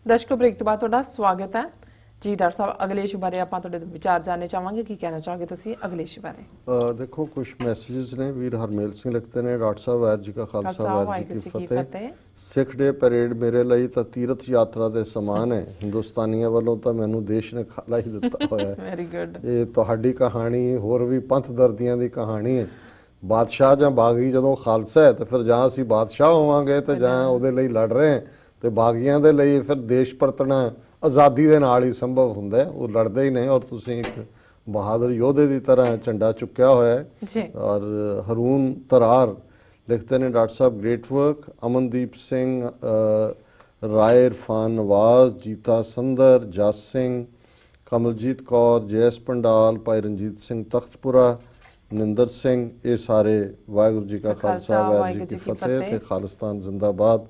दर्शकों ब्रेक के बाद तुहाडा स्वागत है जी। डॉक्टर साहब अगले इशू बारे आपां तुहाडे विचार जानने चाहांगे, की कहना चाहोगे तुसीं अगले इशू बारे? देखो कुछ मैसेजेस ने। वीर हरमेल सिंह लिखते हैं, डॉक्टर साहब वाहिगुरू जी का खालसा वाहिगुरू जी की फतेह। सिख डे परेड मेरे लिए तो तीर्थ यात्रा के समान है। हिंदुस्तानियों वालों तो मैनू देश ने खाला ही दिता होया है। Very good. ये तुहाडी कहानी होर भी पंथ दर्दियां की कहानी है। बादशाह जां बागी जदों खालसा है तो फिर जां असीं बादशाह होवांगे तो जां उहदे लई लड़ रहे हैं, तो बागियां दे लई फिर देश परतना आज़ादी दे नाल ही संभव हुंदा है। वो लड़दे ही नहीं। और तुसीं एक बहादुर योधे की तरह झंडा चुक्या होया है। और हरून तरार लिखते हैं, डॉक्टर साहब ग्रेट वर्क। अमनदीप सिंह, राय इरफान नवाज, जीता संदर, जस सिंह, कमलजीत कौर, जयस पंडाल, भाई रणजीत सिंह तख्तपुरा, निंदर सिंह, ये सारे वाहिगुरू जी का खालसा वाहिगुरू जी की फतेह ते खालिस्तान जिंदाबाद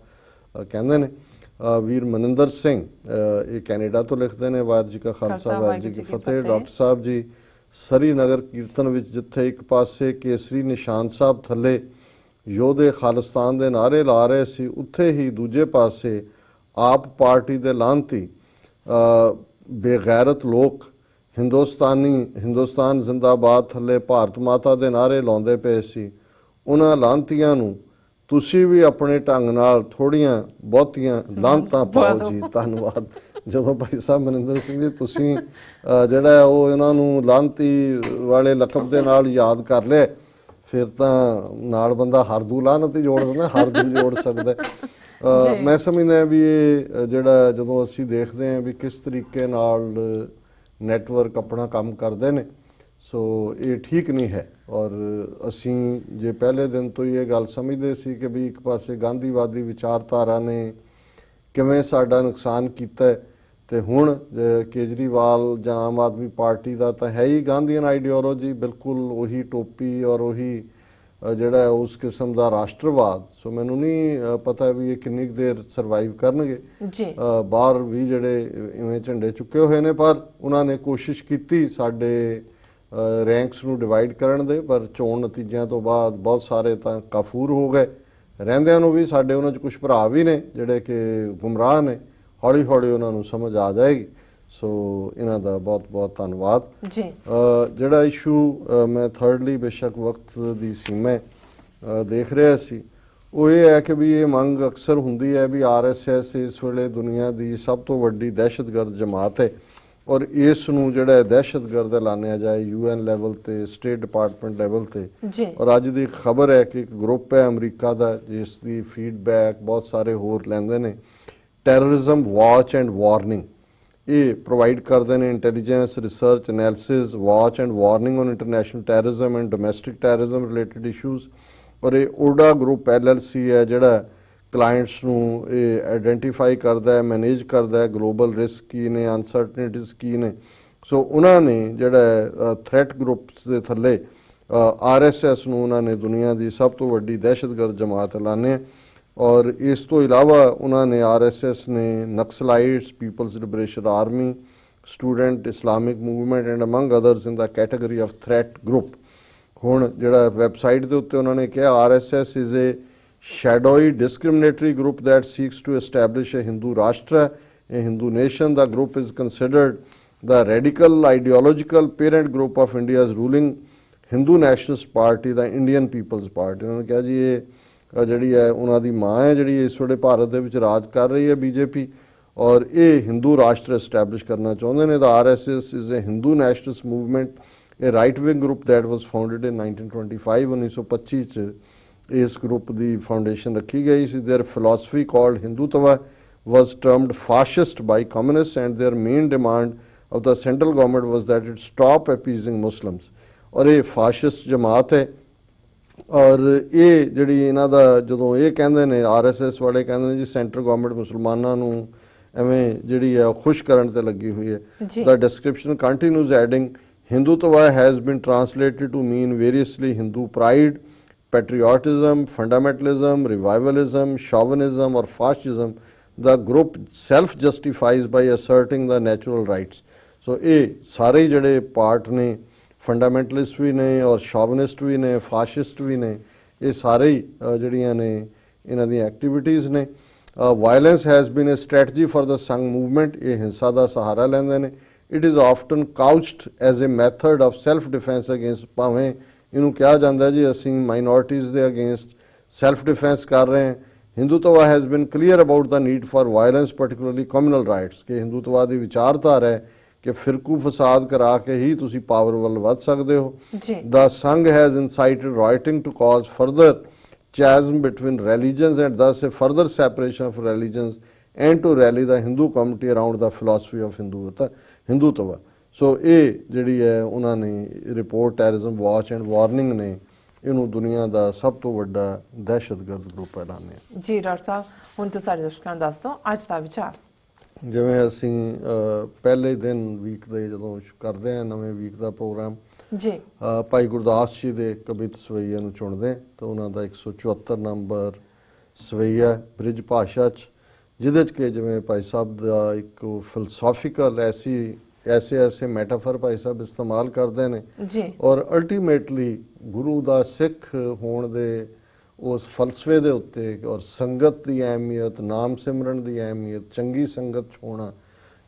कहते हैं। वीर मनिंदर सिंह ये कैनेडा तो लिखते हैं, वाहिगुरू जी का खालसा वाहिगुरू जी की फतेह। डॉक्टर साहब जी सरी नगर कीर्तन विच जिथे एक पासे केसरी निशान साहब थले योधे खालिस्तान दे नारे ला रहे सी, उत्थे ही दूजे पासे आप पार्टी दे लांती बेगैरत लोग हिंदुस्तान जिंदाबाद थले भारत माता दे नारे लाउंदे पे सी। उन्हां लांतियां नूं तुसी भी अपने ढंग नाल थोड़ियां बहुतियां लांतां पाओ जी। धन्नवाद। ਜਦੋਂ ਭਾਈ ਸਾਹਿਬ ਮਨਿੰਦਰ ਸਿੰਘ ਜੀ ਤੁਸੀਂ ਜਿਹੜਾ ਉਹ ਇਹਨਾਂ ਨੂੰ ਲਾਂਤੀ ਵਾਲੇ ਲਕਬ ਦੇ ਨਾਲ ਯਾਦ ਕਰ ਲਿਆ, ਫਿਰ ਤਾਂ ਨਾਲ ਬੰਦਾ ਹਰਦੂ ਲਾਹਨਤ ਹੀ ਜੋੜ ਦਿੰਦਾ, ਹਰਦੂ ਜੋੜ ਸਕਦਾ। ਮੈਂ ਸਮਝਦਾ ਵੀ ਇਹ ਜਿਹੜਾ ਜਦੋਂ ਅਸੀਂ ਦੇਖਦੇ ਹਾਂ ਵੀ ਕਿਸ ਤਰੀਕੇ ਨਾਲ ਨੈਟਵਰਕ ਆਪਣਾ ਕੰਮ ਕਰਦੇ ਨੇ, ਸੋ ਇਹ ਠੀਕ ਨਹੀਂ ਹੈ। ਔਰ ਅਸੀਂ ਜੇ ਪਹਿਲੇ ਦਿਨ ਤੋਂ ਹੀ ਇਹ ਗੱਲ ਸਮਝਦੇ ਸੀ ਕਿ ਵੀ ਇੱਕ ਪਾਸੇ ਗਾਂਧੀਵਾਦੀ ਵਿਚਾਰਧਾਰਾ ਨੇ ਕਿਵੇਂ ਸਾਡਾ ਨੁਕਸਾਨ ਕੀਤਾ, ਤੇ ਹੁਣ ਕੇਜਰੀਵਾਲ ਜਾਂ ਆਮ ਆਦਮੀ ਪਾਰਟੀ ਦਾ ਤਾਂ ਹੈ ਹੀ ਗਾਂਧੀਅਨ ਆਈਡੀਓਲੋਜੀ, ਬਿਲਕੁਲ ਉਹੀ ਟੋਪੀ ਔਰ ਉਹੀ ਜਿਹੜਾ ਉਸ ਕਿਸਮ ਦਾ ਰਾਸ਼ਟਰਵਾਦ। ਸੋ ਮੈਨੂੰ ਨਹੀਂ ਪਤਾ ਵੀ ਇਹ ਕਿੰਨੀ ਕੁ ਦੇਰ ਸਰਵਾਈਵ ਕਰਨਗੇ। ਬਾਹਰ ਵੀ ਜਿਹੜੇ ਇਵੇਂ ਝੰਡੇ ਚੁੱਕੇ ਹੋਏ ਨੇ, ਪਰ ਉਹਨਾਂ ਨੇ ਕੋਸ਼ਿਸ਼ ਕੀਤੀ ਸਾਡੇ ਰੈਂਕਸ ਨੂੰ ਡਿਵਾਈਡ ਕਰਨ ਦੇ, ਪਰ ਚੋਣ ਨਤੀਜਿਆਂ ਤੋਂ ਬਾਅਦ ਬਹੁਤ ਸਾਰੇ ਤਾਂ ਕਾਫੂਰ ਹੋ ਗਏ। ਰਹਿੰਦਿਆਂ ਨੂੰ ਵੀ ਸਾਡੇ ਉਹਨਾਂ 'ਚ ਕੁਝ ਭਰਾ ਵੀ ਨੇ ਜਿਹੜੇ ਕਿ ਗੁੰਮਰਾਹ ਨੇ, ਹੌਲੀ ਹੌਲੀ ਉਹਨਾਂ ਨੂੰ ਸਮਝ ਆ ਜਾਏਗੀ। ਸੋ ਇਹਨਾਂ ਦਾ ਬਹੁਤ ਬਹੁਤ ਧੰਨਵਾਦ ਜੀ। ਜਿਹੜਾ ਇਸ਼ੂ ਮੈਂ ਥਰਡਲੀ ਬੇਸ਼ੱਕ ਵਕਤ ਦੀ ਸੀਮਾ ਦੇਖ ਰਿਹਾ ਸੀ, ਉਹ ਇਹ ਹੈ ਕਿ ਵੀ ਇਹ ਮੰਗ ਅਕਸਰ ਹੁੰਦੀ ਹੈ ਵੀ RSS ਇਸ ਵੇਲੇ ਦੁਨੀਆ ਦੀ ਸਭ ਤੋਂ ਵੱਡੀ ਦਹਿਸ਼ਤਗਰਦ ਜਮਾਤ ਹੈ, ਔਰ ਇਸ ਨੂੰ ਜਿਹੜਾ ਦਹਿਸ਼ਤਗਰਦ ਐਲਾਨਿਆ ਜਾਏ UN ਲੈਵਲ ਤੇ, ਸਟੇਟ ਡਿਪਾਰਟਮੈਂਟ ਲੈਵਲ ਤੇ। ਔਰ ਅੱਜ ਦੀ ਖਬਰ ਹੈ ਕਿ ਇੱਕ ਗਰੁੱਪ ਹੈ ਅਮਰੀਕਾ ਦਾ ਜਿਸ ਦੀ ਫੀਡਬੈਕ ਬਹੁਤ ਸਾਰੇ ਹੋਰ ਲੈਂਦੇ ਨੇ। ਟੈਰਰਿਜ਼ਮ ਵਾਚ ਐਂਡ ਵਾਰਨਿੰਗ ਇਹ ਪ੍ਰੋਵਾਈਡ ਕਰਦੇ ਨੇ, intelligence research analysis watch and warning on international terrorism and domestic terrorism related issues. ਔਰ ਇਹ ਓਡਾ ਗਰੁੱਪ LLC ਹੈ ਜਿਹੜਾ ਕਲਾਇੰਟਸ ਨੂੰ ਇਹ ਆਈਡੈਂਟੀਫਾਈ ਕਰਦਾ ਹੈ, ਮੈਨੇਜ ਕਰਦਾ ਹੈ, ਗਲੋਬਲ ਰਿਸਕ ਕੀ ਨੇ, ਅਨਸਰਟਨਿਟੀਜ਼ ਕੀ ਨੇ। ਸੋ ਉਹਨਾਂ ਨੇ ਜਿਹੜਾ ਥ੍ਰੈਟ ਗਰੁੱਪਸ ਦੇ ਥੱਲੇ RSS ਨੂੰ ਉਹਨਾਂ ਨੇ ਦੁਨੀਆ ਦੀ ਸਭ ਤੋਂ ਵੱਡੀ ਦਹਿਸ਼ਤਗਰਦ ਜਮਾਤ ਐਲਾਨਿਆ। ਔਰ ਇਸ ਤੋਂ ਇਲਾਵਾ ਉਹਨਾਂ ਨੇ RSS ਨੇ Naxalites, People's Liberation Army, Student Islamic Movement and among others in the category of threat group. ਹੁਣ ਜਿਹੜਾ ਵੈਬਸਾਈਟ ਦੇ ਉੱਤੇ ਉਹਨਾਂ ਨੇ ਕਿਹਾ RSS is a shadowy discriminatory group that seeks to establish a Hindu Rashtra, a Hindu nation. The group is considered the radical ideological parent group of India's ruling Hindu Nationalist Party, the Indian People's Party. उन्होंने कहा जी ये ਜਿਹੜੀ ਹੈ ਉਹਨਾਂ ਦੀ ਮਾਂ ਹੈ ਜਿਹੜੀ ਇਸ ਵੇਲੇ ਭਾਰਤ ਦੇ ਵਿੱਚ ਰਾਜ ਕਰ ਰਹੀ ਹੈ BJP, ਔਰ ਇਹ ਹਿੰਦੂ ਰਾਸ਼ਟਰ ਐਸਟੈਬਲਿਸ਼ ਕਰਨਾ ਚਾਹੁੰਦੇ ਨੇ। The RSS is a Hindu nationalist movement, a right wing group that was founded in 1925, 1925 ਚ ਇਸ ਗਰੁੱਪ ਦੀ ਫਾਊਂਡੇਸ਼ਨ ਰੱਖੀ ਗਈ ਸੀ। Their philosophy called Hindutva was termed fascist by communists and their main demand of the central government was that it stop appeasing Muslims। ਔਰ ਇਹ ਫਾਸ਼ਿਸਟ ਜਮਾਤ ਹੈ। ਔਰ ਇਹ ਜਿਹੜੀ ਇਹਨਾਂ ਦਾ ਜਦੋਂ ਇਹ ਕਹਿੰਦੇ ਨੇ RSS ਵਾਲੇ ਕਹਿੰਦੇ ਨੇ ਜੀ ਸੈਂਟਰ ਗਵਰਨਮੈਂਟ ਮੁਸਲਮਾਨਾਂ ਨੂੰ ਐਵੇਂ ਜਿਹੜੀ ਹੈ ਖੁਸ਼ ਕਰਨ ਤੇ ਲੱਗੀ ਹੋਈ ਹੈ। The description continues adding, Hindutva has been translated to mean variously Hindu pride, patriotism, fundamentalism, revivalism, chauvinism or fascism. The group self-justifies by asserting the natural rights. So ਇਹ ਸਾਰੇ ਜਿਹੜੇ ਪਾਰਟ ਨੇ ਫੰਡਾਮੈਂਟਲਿਸਟ ਵੀ ਨੇ ਔਰ ਸ਼ੋਵਨਿਸਟ ਵੀ ਨੇ, ਫਾਸ਼ਿਸਟ ਵੀ ਨੇ, ਇਹ ਸਾਰੇ ਹੀ ਜਿਹੜੀਆਂ ਨੇ ਇਹਨਾਂ ਦੀਆਂ ਐਕਟੀਵਿਟੀਜ਼ ਨੇ। Violence has been a strategy for the Sangh movement, ਇਹ ਹਿੰਸਾ ਦਾ ਸਹਾਰਾ ਲੈਂਦੇ ਨੇ। It is often couched as a method of self defence against, ਭਾਵੇਂ ਇਹਨੂੰ ਕਿਹਾ ਜਾਂਦਾ ਜੀ ਅਸੀਂ ਮਾਈਨੋਰਟੀਜ਼ ਦੇ ਅਗੇਂਸਟ ਸੈਲਫ ਡਿਫੈਂਸ ਕਰ ਰਹੇ ਹਾਂ। Hindutva has been clear about the need for violence particularly communal rights, ਕਿ ਹਿੰਦੂਤਵਾ ਦੀ ਵਿਚਾਰਧਾਰਾ ਹੈ ਕਿ ਫਿਰਕੂ ਫਸਾਦ ਕਰਾ ਕੇ ਹੀ ਤੁਸੀਂ ਪਾਵਰ ਵੱਲ ਵੱਧ ਸਕਦੇ ਹੋ। The Sangh has incited rioting to cause further chasm between religions and thus a further separation of religions and to rally the Hindu community around the philosophy of Hindutva। ਸੋ ਇਹ ਜਿਹੜੀ ਹੈ ਉਹਨਾਂ ਨੇ report terrorism watch and warning ਨੇ ਇਹਨੂੰ ਦੁਨੀਆ ਦਾ ਸਭ ਤੋਂ ਵੱਡਾ ਦਹਿਸ਼ਤਗਰਦ ਗਰੁੱਪ ਐਲਾਨਿਆ। ਜੀ ਡਾਕਟਰ ਸਾਹਿਬ, ਹੁਣ ਤਾਂ ਸਾਡੇ ਦਰਸ਼ਕਾਂ ਨੂੰ ਦੱਸ ਦਿਓ ਅੱਜ ਦਾ ਵਿਚਾਰ। ਜਿਵੇਂ ਅਸੀਂ ਪਹਿਲੇ ਦਿਨ ਵੀਕ ਦੇ ਜਦੋਂ ਕਰਦੇ ਹਾਂ ਨਵੇਂ ਵੀਕ ਦਾ ਪ੍ਰੋਗਰਾਮ ਜੀ, ਭਾਈ ਗੁਰਦਾਸ ਜੀ ਦੇ ਕਵਿਤ ਸਵਈਏ ਨੂੰ ਚੁਣਦੇ ਤਾਂ ਉਹਨਾਂ ਦਾ 174 ਨੰਬਰ ਸਵਈਆ ਬ੍ਰਿਜ ਭਾਸ਼ਾ 'ਚ, ਜਿਹਦੇ 'ਚ ਕਿ ਜਿਵੇਂ ਭਾਈ ਸਾਹਿਬ ਦਾ ਇੱਕ ਫਿਲਸੋਫੀਕਲ ਐਸੇ ਮੈਟਾਫਰ ਭਾਈ ਸਾਹਿਬ ਇਸਤੇਮਾਲ ਕਰਦੇ ਨੇ ਜੀ, ਔਰ ਅਲਟੀਮੇਟਲੀ ਗੁਰੂ ਦਾ ਸਿੱਖ ਹੋਣ ਦੇ ਉਸ ਫਲਸਫੇ ਦੇ ਉੱਤੇ ਔਰ ਸੰਗਤ ਦੀ ਅਹਿਮੀਅਤ, ਨਾਮ ਸਿਮਰਨ ਦੀ ਅਹਿਮੀਅਤ, ਚੰਗੀ ਸੰਗਤ 'ਚ ਹੋਣਾ,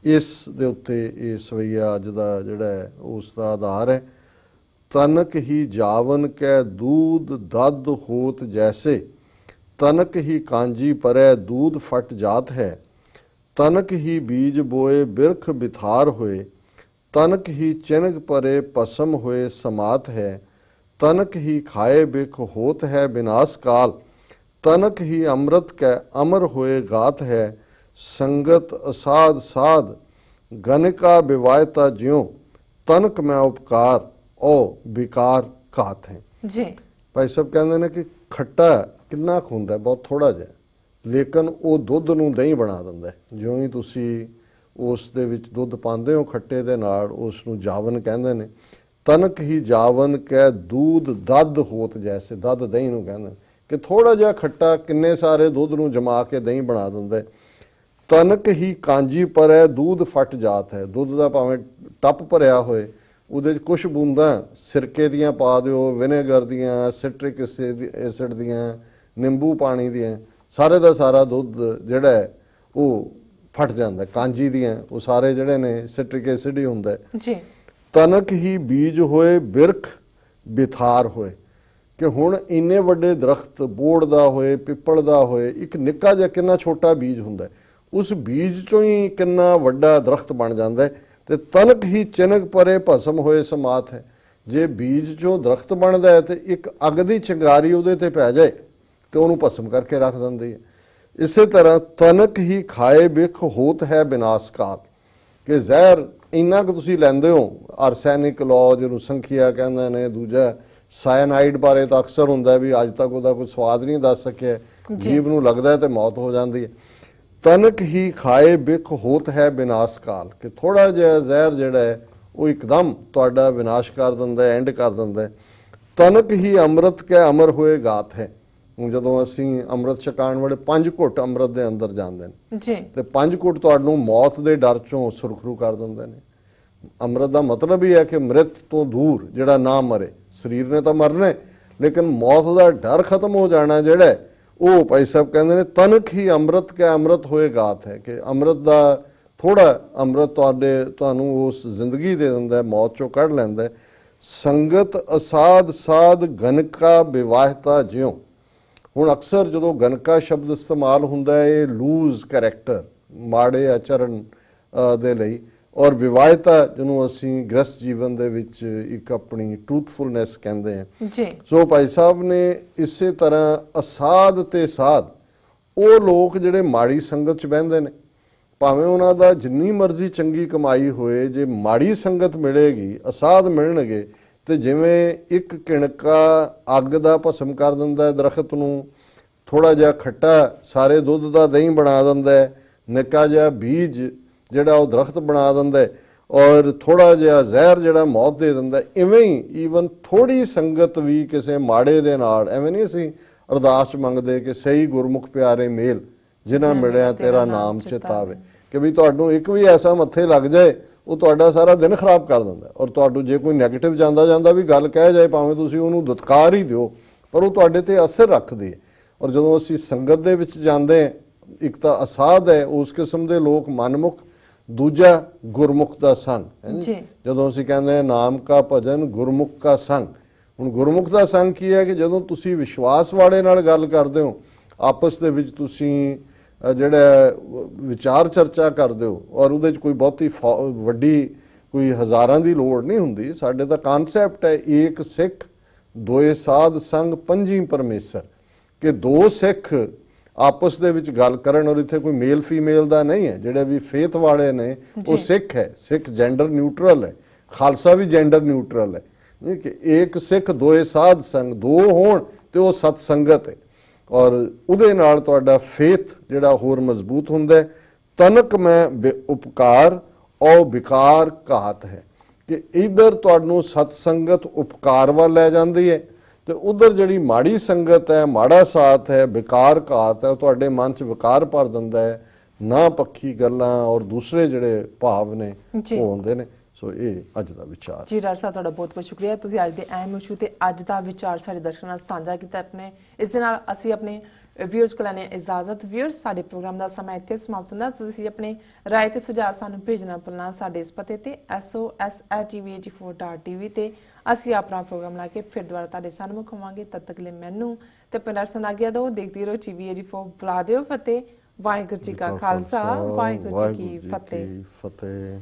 ਇਸ ਦੇ ਉੱਤੇ ਇਹ ਸਵਈਆ ਅੱਜ ਦਾ ਜਿਹੜਾ ਹੈ ਉਸ ਦਾ ਆਧਾਰ ਹੈ। ਤਨਕ ਹੀ ਜਾਵਨ ਕੈ ਦੂਧ ਦਦ ਹੋਤ ਜੈਸੇ, ਤਨਕ ਹੀ ਕਾਂਜੀ ਪਰੈ ਦੂਧ ਫਟ ਜਾਤ ਹੈ। ਤਨਕ ਹੀ ਬੀਜ ਬੋਏ ਬਿਰਖ ਬਿਥਾਰ ਹੋਏ, ਤਨਕ ਹੀ ਚਿਨਗ ਪਰੇ ਪਸਮ ਹੋਏ ਸਮਾਤ ਹੈ। ਤਨਕ ਹੀ ਖਾਏ ਬਿਖ ਹੋਤ ਹੈ ਬਿਨਾਸ਼ ਕਾਲ, ਤਨਕ ਹੀ ਅੰਮ੍ਰਿਤ ਕੈ ਅਮਰ ਹੋਏ ਗਾਤ ਹੈ। ਸੰਗਤ ਅਸਾਧ ਸਾਧ ਗਨਕਾ ਬਿਵਾਇਤਾ ਜਿਉ, ਤਨਕ ਮੈਂ ਉਪਕਾਰ ਉਹ ਵਿਕਾਰ ਘਾਤ ਹੈ। ਜੀ, ਭਾਈ ਸਾਹਿਬ ਕਹਿੰਦੇ ਨੇ ਕਿ ਖੱਟਾ ਕਿੰਨਾ ਕੁ ਹੁੰਦਾ, ਬਹੁਤ ਥੋੜਾ ਜਿਹਾ, ਲੇਕਿਨ ਉਹ ਦੁੱਧ ਨੂੰ ਦਹੀਂ ਬਣਾ ਦਿੰਦਾ। ਜਿਉਂ ਹੀ ਤੁਸੀਂ ਉਸ ਦੇ ਵਿੱਚ ਦੁੱਧ ਪਾਉਂਦੇ ਹੋ ਖੱਟੇ ਦੇ ਨਾਲ, ਉਸ ਨੂੰ ਜਾਵਨ ਕਹਿੰਦੇ ਨੇ। ਤਨਕ ਹੀ ਜਾਵਨ ਕੈ ਦੂਧ ਦਦ ਹੋਤ ਜੈਸੇ, ਦਦ ਦਹੀਂ ਨੂੰ ਕਹਿੰਦੇ ਕਿ ਥੋੜਾ ਜਿਹਾ ਖੱਟਾ ਕਿੰਨੇ ਸਾਰੇ ਦੁੱਧ ਨੂੰ ਜਮਾ ਕੇ ਦਹੀਂ ਬਣਾ ਦਿੰਦਾ। ਤਨਕ ਹੀ ਕਾਂਜੀ ਪਰੈ ਦੂਧ ਫਟ ਜਾਤ ਹੈ, ਦੁੱਧ ਦਾ ਭਾਵੇਂ ਟੱਪ ਭਰਿਆ ਹੋਏ, ਉਹਦੇ 'ਚ ਕੁਛ ਬੂੰਦਾਂ ਸਿਰਕੇ ਦੀਆਂ ਪਾ ਦਿਓ, ਵਿਨੇਗਰ ਦੀਆਂ, ਸਿਟਰਿਕ ਐਸਿਡ ਦੀਆਂ, ਨਿੰਬੂ ਪਾਣੀ ਦੀਆਂ, ਸਾਰੇ ਦਾ ਸਾਰਾ ਦੁੱਧ ਜਿਹੜਾ ਹੈ ਉਹ ਫਟ ਜਾਂਦਾ। ਕਾਂਜੀ ਦੀਆਂ ਉਹ ਸਾਰੇ ਜਿਹੜੇ ਨੇ ਸਿਟਰਿਕ ਐਸਿਡ ਹੀ ਹੁੰਦਾ ਜੀ। ਤਨਕ ਹੀ ਬੀਜ ਹੋਏ ਬਿਰਖ ਬਿਥਾਰ ਹੋਏ, ਕਿ ਹੁਣ ਇੰਨੇ ਵੱਡੇ ਦਰਖਤ ਬੋੜ ਦਾ ਹੋਏ, ਪਿੱਪਲ ਦਾ ਹੋਏ, ਇੱਕ ਨਿੱਕਾ ਜਿਹਾ ਕਿੰਨਾ ਛੋਟਾ ਬੀਜ ਹੁੰਦਾ, ਉਸ ਬੀਜ ਚੋਂ ਹੀ ਕਿੰਨਾ ਵੱਡਾ ਦਰਖਤ ਬਣ ਜਾਂਦਾ। ਤੇ ਤਨਕ ਹੀ ਚਿਨਕ ਪਰੇ ਭਸਮ ਹੋਏ ਸਮਾਤ ਹੈ, ਜੇ ਬੀਜ ਚੋਂ ਦਰਖਤ ਬਣਦਾ ਹੈ ਤੇ ਇੱਕ ਅੱਗ ਦੀ ਚਿੰਗਾਰੀ ਉਹਦੇ ਤੇ ਪੈ ਜਾਏ ਤੇ ਉਹਨੂੰ ਭਸਮ ਕਰਕੇ ਰੱਖ ਦਿੰਦੀ ਹੈ। ਇਸੇ ਤਰ੍ਹਾਂ ਤਨਕ ਹੀ ਖਾਏ ਬਿਖ ਹੋਤ ਹੈ ਬਿਨਾਸ਼ ਕਾਲ, ਕਿ ਜ਼ਹਿਰ ਇੰਨਾ ਕੁ ਤੁਸੀਂ ਲੈਂਦੇ ਹੋ, ਆਰਸੈਨਿਕ ਲੋ ਜਿਹਨੂੰ ਸੰਖਿਆ ਕਹਿੰਦੇ ਨੇ, ਦੂਜਾ ਸਾਇਨਾਈਡ ਬਾਰੇ ਤਾਂ ਅਕਸਰ ਹੁੰਦਾ ਵੀ ਅੱਜ ਤੱਕ ਉਹਦਾ ਕੋਈ ਸਵਾਦ ਨਹੀਂ ਦੱਸ ਸਕਿਆ, ਜੀਭ ਨੂੰ ਲੱਗਦਾ ਤੇ ਮੌਤ ਹੋ ਜਾਂਦੀ ਹੈ। ਤਨਕ ਹੀ ਖਾਏ ਬਿਖ ਹੋਤ ਹੈ ਬਿਨਾਸ਼ ਕਾਲ, ਕਿ ਥੋੜਾ ਜਿਹਾ ਜ਼ਹਿਰ ਜਿਹੜਾ ਹੈ ਉਹ ਇੱਕਦਮ ਤੁਹਾਡਾ ਵਿਨਾਸ਼ ਕਰ ਦਿੰਦਾ, ਐਂਡ ਕਰ ਦਿੰਦਾ। ਤਨਕ ਹੀ ਅੰਮ੍ਰਿਤ ਕੈ ਅਮਰ ਹੋਏ ਗਾਤ ਹੈ, ਹੁਣ ਜਦੋਂ ਅਸੀਂ ਅੰਮ੍ਰਿਤ ਛਕਾਉਣ ਵਾਲੇ 5 ਘੁੱਟ ਅੰਮ੍ਰਿਤ ਦੇ ਅੰਦਰ ਜਾਂਦੇ ਨੇ ਜੀ, ਤੇ 5 ਘੁੱਟ ਤੁਹਾਨੂੰ ਮੌਤ ਦੇ ਡਰ ਚੋਂ ਸੁਰਖਰੂ ਕਰ ਦਿੰਦੇ ਨੇ। ਅੰਮ੍ਰਿਤ ਦਾ ਮਤਲਬ ਹੀ ਹੈ ਕਿ ਮ੍ਰਿਤ ਤੋਂ ਦੂਰ, ਜਿਹੜਾ ਨਾ ਮਰੇ, ਸਰੀਰ ਨੇ ਤਾਂ ਮਰਨਾ ਲੇਕਿਨ ਮੌਤ ਦਾ ਡਰ ਖਤਮ ਹੋ ਜਾਣਾ ਜਿਹੜਾ ਉਹ ਭਾਈ ਸਾਹਿਬ ਕਹਿੰਦੇ ਨੇ ਤਨਕ ਹੀ ਅੰਮ੍ਰਿਤ ਕੈ ਅੰਮ੍ਰਿਤ ਹੋਏ ਗਾਤ ਹੈ, ਕਿ ਅੰਮ੍ਰਿਤ ਦਾ ਥੋੜਾ ਅੰਮ੍ਰਿਤ ਤੁਹਾਨੂੰ ਉਸ ਜ਼ਿੰਦਗੀ ਦੇ ਦਿੰਦਾ, ਮੌਤ ਚੋਂ ਕੱਢ ਲੈਂਦਾ। ਸੰਗਤ ਅਸਾਧ ਸਾਧ ਗਨਕਾ ਵਿਵਾਹਿਤਾ ਜਿਉ, ਹੁਣ ਅਕਸਰ ਜਦੋਂ ਗਨਕਾ ਸ਼ਬਦ ਇਸਤੇਮਾਲ ਹੁੰਦਾ ਹੈ ਇਹ ਲੂਜ਼ ਕੈਰੈਕਟਰ, ਮਾੜੇ ਆਚਰਨ ਦੇ ਲਈ, ਔਰ ਵਿਵਾਹਿਤਾ ਜਿਹਨੂੰ ਅਸੀਂ ਗ੍ਰਸਤ ਜੀਵਨ ਦੇ ਵਿੱਚ ਇੱਕ ਆਪਣੀ ਟਰੂਥਫੁਲਨੈਸ ਕਹਿੰਦੇ ਹਾਂ ਜੀ। ਸੋ ਭਾਈ ਸਾਹਿਬ ਨੇ ਇਸੇ ਤਰ੍ਹਾਂ ਅਸਾਧ ਤੇ ਸਾਧ, ਉਹ ਲੋਕ ਜਿਹੜੇ ਮਾੜੀ ਸੰਗਤ 'ਚ ਬਹਿੰਦੇ ਨੇ, ਭਾਵੇਂ ਉਹਨਾਂ ਦਾ ਜਿੰਨੀ ਮਰਜ਼ੀ ਚੰਗੀ ਕਮਾਈ ਹੋਏ, ਜੇ ਮਾੜੀ ਸੰਗਤ ਮਿਲੇਗੀ, ਅਸਾਧ ਮਿਲਣਗੇ, ਤੇ ਜਿਵੇਂ ਇੱਕ ਕਿਣਕਾ ਅੱਗ ਦਾ ਭਸਮ ਕਰ ਦਿੰਦਾ ਹੈ ਦਰਖਤ ਨੂੰ, ਥੋੜਾ ਜਿਹਾ ਖੱਟਾ ਸਾਰੇ ਦੁੱਧ ਦਾ ਦਹੀਂ ਬਣਾ ਦਿੰਦਾ ਹੈ, ਨਿੱਕਾ ਜਿਹਾ ਬੀਜ ਜਿਹੜਾ ਉਹ ਦਰਖਤ ਬਣਾ ਦਿੰਦਾ, ਔਰ ਥੋੜਾ ਜਿਹਾ ਜ਼ਹਿਰ ਜਿਹੜਾ ਮੌਤ ਦੇ ਦਿੰਦਾ। ਇਵੇਂ ਹੀ ਈਵਨ ਥੋੜੀ ਸੰਗਤ ਵੀ ਕਿਸੇ ਮਾੜੇ ਦੇ ਨਾਲ, ਐਵੇਂ ਨਹੀਂ ਅਸੀਂ ਅਰਦਾਸ ਮੰਗਦੇ ਕਿ ਸਹੀ ਗੁਰਮੁਖ ਪਿਆਰੇ ਮੇਲ ਜਿਨ੍ਹਾਂ ਮਿਲਿਆ ਤੇਰਾ ਨਾਮ ਚਿਤਾਵੇ, ਕਿ ਵੀ ਤੁਹਾਨੂੰ ਇੱਕ ਵੀ ਐਸਾ ਮੱਥੇ ਲੱਗ ਜਾਏ ਉਹ ਤੁਹਾਡਾ ਸਾਰਾ ਦਿਨ ਖਰਾਬ ਕਰ ਦਿੰਦਾ। ਔਰ ਤੁਹਾਨੂੰ ਜੇ ਕੋਈ ਨੈਗੇਟਿਵ ਜਾਂਦਾ ਵੀ ਗੱਲ ਕਹਿ ਜਾਏ, ਭਾਵੇਂ ਤੁਸੀਂ ਉਹਨੂੰ ਦੁਤਕਾਰ ਹੀ ਦਿਓ, ਪਰ ਉਹ ਤੁਹਾਡੇ ਤੇ ਅਸਰ ਰੱਖਦੀ ਹੈ। ਔਰ ਜਦੋਂ ਅਸੀਂ ਸੰਗਤ ਦੇ ਵਿੱਚ ਜਾਂਦੇ ਇੱਕ ਤਾਂ ਅਸਾਧ ਹੈ ਉਸ ਕਿਸਮ ਦੇ ਲੋਕ ਮਨਮੁਖ, ਦੂਜਾ ਗੁਰਮੁਖ ਦਾ ਸੰਗ ਹੈ ਜੀ। ਜਦੋਂ ਅਸੀਂ ਕਹਿੰਦੇ ਹਾਂ ਨਾਮ ਕਾ ਭਜਨ ਗੁਰਮੁਖ ਕਾ ਸੰਗ, ਹੁਣ ਗੁਰਮੁਖ ਦਾ ਸੰਗ ਕੀ ਹੈ ਕਿ ਜਦੋਂ ਤੁਸੀਂ ਵਿਸ਼ਵਾਸ ਵਾਲੇ ਨਾਲ ਗੱਲ ਕਰਦੇ ਹੋ, ਆਪਸ ਦੇ ਵਿੱਚ ਤੁਸੀਂ ਜਿਹੜਾ ਵਿਚਾਰ ਚਰਚਾ ਕਰਦੇ ਹੋ, ਔਰ ਉਹਦੇ 'ਚ ਕੋਈ ਬਹੁਤੀ ਵੱਡੀ ਕੋਈ ਹਜ਼ਾਰਾਂ ਦੀ ਲੋੜ ਨਹੀਂ ਹੁੰਦੀ। ਸਾਡੇ ਤਾਂ ਕਨਸੈਪਟ ਹੈ ਏਕ ਸਿੱਖ ਦੋਏ ਸਾਧ ਸੰਗ ਪੰਜੀ ਪਰਮੇਸ਼ਰ, ਕਿ ਦੋ ਸਿੱਖ ਆਪਸ ਦੇ ਵਿੱਚ ਗੱਲ ਕਰਨ, ਔਰ ਇੱਥੇ ਕੋਈ ਮੇਲ ਫੀਮੇਲ ਦਾ ਨਹੀਂ ਹੈ। ਜਿਹੜੇ ਵੀ ਫੇਥ ਵਾਲੇ ਨੇ ਉਹ ਸਿੱਖ ਹੈ, ਸਿੱਖ ਜੈਂਡਰ ਨਿਊਟਰਲ ਹੈ, ਖਾਲਸਾ ਵੀ ਜੈਂਡਰ ਨਿਊਟਰਲ ਹੈ ਕਿ ਏਕ ਸਿੱਖ ਦੋਏ ਸਾਧ ਸੰਗ, ਦੋ ਹੋਣ ਤੇ ਉਹ ਸਤ ਸੰਗਤ ਹੈ, ਔਰ ਉਹਦੇ ਨਾਲ ਤੁਹਾਡਾ ਫੇਥ ਜਿਹੜਾ ਹੋਰ ਮਜ਼ਬੂਤ ਹੁੰਦਾ ਹੈ। ਤਨਕ ਮੈਂ ਉਪਕਾਰ ਔ ਵਿਕਾਰ ਘਾਤ ਹੈ, ਕਿ ਇਧਰ ਤੁਹਾਨੂੰ ਸਤ ਸੰਗਤ ਉਪਕਾਰ ਵੱਲ ਲੈ ਜਾਂਦੀ ਹੈ, ਤੇ ਉਧਰ ਜਿਹੜੀ ਮਾੜੀ ਸੰਗਤ ਹੈ, ਮਾੜਾ ਸਾਥ ਹੈ, ਵਿਕਾਰ ਘਾਤ ਹੈ, ਤੁਹਾਡੇ ਮਨ 'ਚ ਵਿਕਾਰ ਭਰ ਦਿੰਦਾ ਹੈ, ਨਾ ਪੱਖੀ ਗੱਲਾਂ ਔਰ ਦੂਸਰੇ ਜਿਹੜੇ ਭਾਵ ਨੇ ਉਹ ਹੁੰਦੇ ਨੇ। ਸੋ ਇਹ ਅੱਜ ਦਾ ਵਿਚਾਰ ਜੀ। ਡਾਕਟਰ ਸਾਹਿਬ ਤੁਹਾਡਾ ਬਹੁਤ ਬਹੁਤ ਸ਼ੁਕਰੀਆ, ਤੁਸੀਂ ਅੱਜ ਦੇ ਅਹਿਮ ਇਸ਼ੂ ਤੇ ਅੱਜ ਦਾ ਵਿਚਾਰ ਸਾਡੇ ਦਰਸ਼ਕਾਂ ਨਾਲ ਸਾਂਝਾ ਕੀਤਾ ਆਪਣੇ। ਇਸ ਦੇ ਨਾਲ ਅਸੀਂ ਆਪਣੇ ਵਿਊਅਰਸ ਕੋਲ ਲੈਣੇ ਇਜਾਜ਼ਤ। ਵਿਊਅਰਸ, ਸਾਡੇ ਪ੍ਰੋਗਰਾਮ ਦਾ ਸਮਾਂ ਇੱਥੇ ਸਮਾਪਤ ਹੁੰਦਾ। ਤੁਸੀਂ ਆਪਣੇ ਰਾਏ ਤੇ ਸੁਝਾਅ ਸਾਨੂੰ ਭੇਜਣਾ ਭੁੱਲਣਾ ਸਾਡੇ ਇਸ ਪਤੇ ਤੇ SOS@tv84.tv ਤੇ ਅਸੀਂ ਆਪਣਾ ਪ੍ਰੋਗਰਾਮ ਲਾ ਕੇ ਫਿਰ ਦੁਬਾਰਾ ਤੁਹਾਡੇ ਸਾਹਮਣੇ ਹੋਵਾਂਗੇ। ਤਦ ਤੱਕ ਲਈ ਮੈਨੂੰ ਤੇ ਪਿੰਡਰ ਸੁਣ ਆਗਿਆ ਦਿਓ। ਦੇਖਦੇ ਰਹੋ TV84। ਬੁਲਾ ਦਿਓ ਫਤਿਹ। ਵਾਹਿਗੁਰੂ ਜੀ ਕਾ ਖਾਲਸਾ, ਵਾਹਿਗੁਰੂ ਜੀ ਕੀ ਫਤਿਹ।